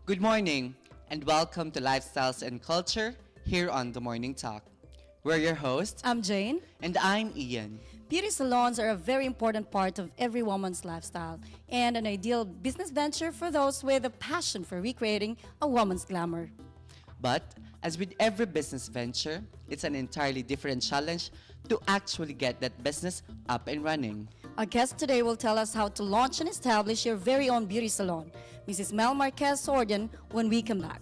Good morning, and welcome to Lifestyles and Culture here on The Morning Talk. We're your hosts, I'm Jane. and I'm Ian. Beauty salons are a very important part of every woman's lifestyle and an ideal business venture for those with a passion for recreating a woman's glamour. But as with every business venture, it's an entirely different challenge to actually get that business up and running. Our guest today will tell us how to launch and establish your very own beauty salon. Mrs. Mel Marquez Sordian when we come back.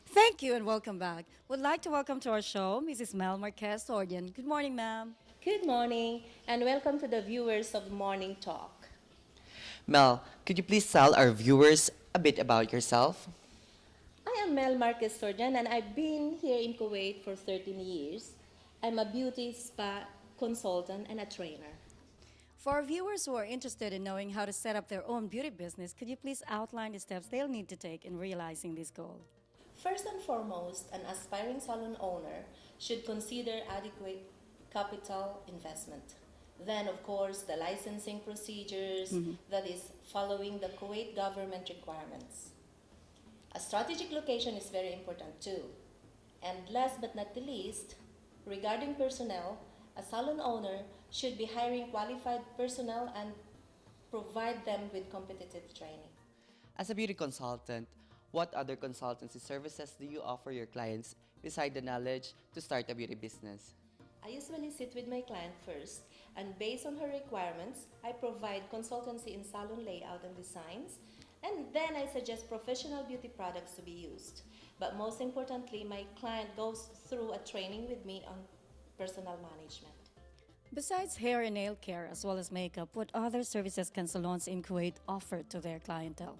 Thank you and welcome back. Would like to welcome to our show Mrs. Mel Marquez Sordian. Good morning, ma'am. Good morning and welcome to the viewers of Morning Talk. Mel, could you please tell our viewers a bit about yourself? I am Mel Marquez Sorjan and I've been here in Kuwait for 13 years. I'm a beauty spa consultant and a trainer. For our viewers who are interested in knowing how to set up their own beauty business, could you please outline the steps they'll need to take in realizing this goal? First and foremost, an aspiring salon owner should consider adequate capital investment. Then, of course, the licensing procedures, that is, following the Kuwait government requirements. A strategic location is very important too. And last but not the least, regarding personnel, a salon owner should be hiring qualified personnel and provide them with competitive training. As a beauty consultant, what other consultancy services do you offer your clients beside the knowledge to start a beauty business? I usually sit with my client first, and based on her requirements, I provide consultancy in salon layout and designs, and then I suggest professional beauty products to be used. But most importantly, my client goes through a training with me on personal management. Besides hair and nail care as well as makeup, what other services can salons in Kuwait offer to their clientele?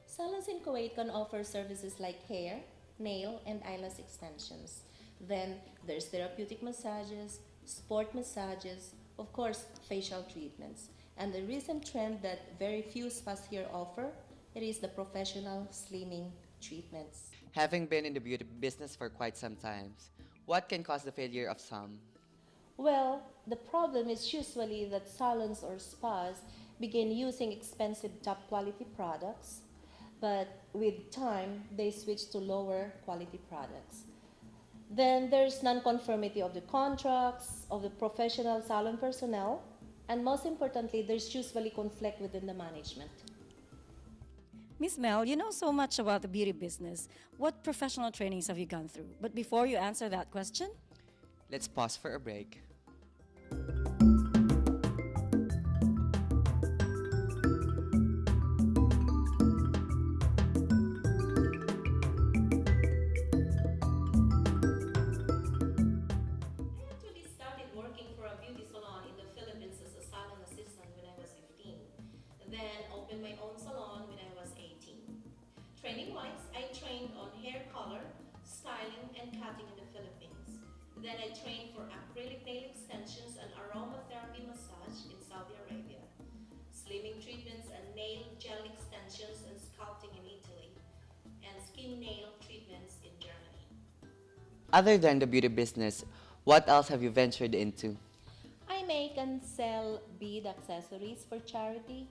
Salons in Kuwait can offer services like hair, nail, and eyelash extensions. Then there's therapeutic massages, sport massages, of course, facial treatments. And the recent trend that very few spas here offer, it is the professional slimming treatments. Having been in the beauty business for quite some time, what can cause the failure of some? Well, the problem is usually that salons or spas begin using expensive top quality products, but with time they switch to lower quality products. Then there's non-conformity of the contracts, of the professional salon personnel, and most importantly, there's usually conflict within the management. Miss Mel, you know so much about the beauty business. What professional trainings have you gone through? But before you answer that question, Let's pause for a break. I actually started working for a beauty salon in the Philippines as a salon assistant when I was 15. Then opened my own salon when I was 18. Training-wise, I trained on hair color, styling, and cutting in the Philippines. Then I trained for acrylic nail extensions and aromatherapy massage in Saudi Arabia, slimming treatments and nail gel extensions and sculpting in Italy, and skin nail treatments in Germany. Other than the beauty business, what else have you ventured into? I make and sell bead accessories for charity,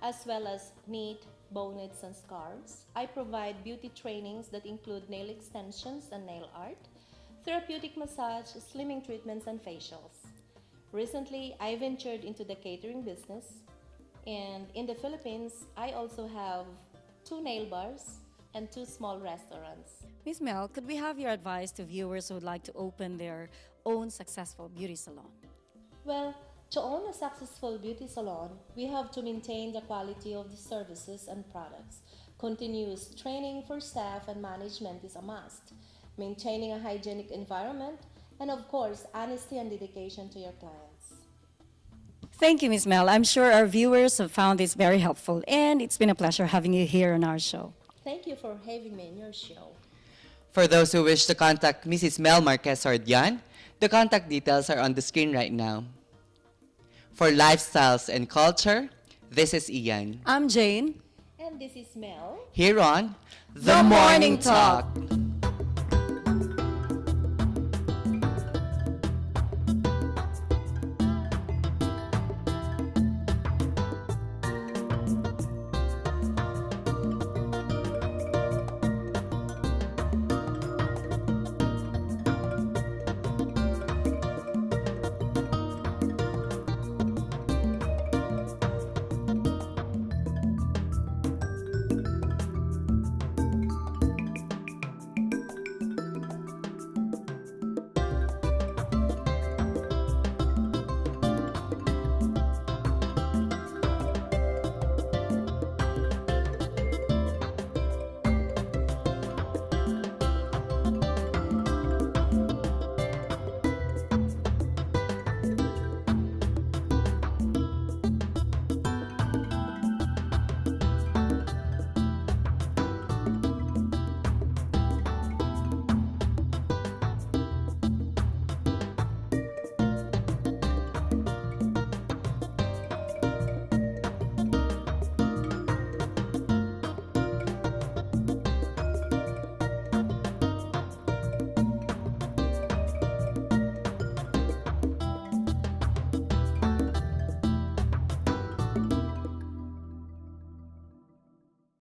as well as knit, bonnets, and scarves. I provide beauty trainings that include nail extensions and nail art, therapeutic massage, slimming treatments, and facials. Recently, I ventured into the catering business, and in the Philippines, I also have 2 nail bars and 2 small restaurants. Miss Mel, could we have your advice to viewers who would like to open their own successful beauty salon? Well, to own a successful beauty salon, we have to maintain the quality of the services and products. Continuous training for staff and management is a must. Maintaining a hygienic environment, and of course, honesty and dedication to your clients. Thank you, Miss Mel. I'm sure our viewers have found this very helpful, and it's been a pleasure having you here on our show. Thank you for having me in your show. For those who wish to contact Mrs. Mel Marquez Sordian, the contact details are on the screen right now. For Lifestyles and Culture, this is Ian. I'm Jane. And this is Mel. Here on The Morning Talk.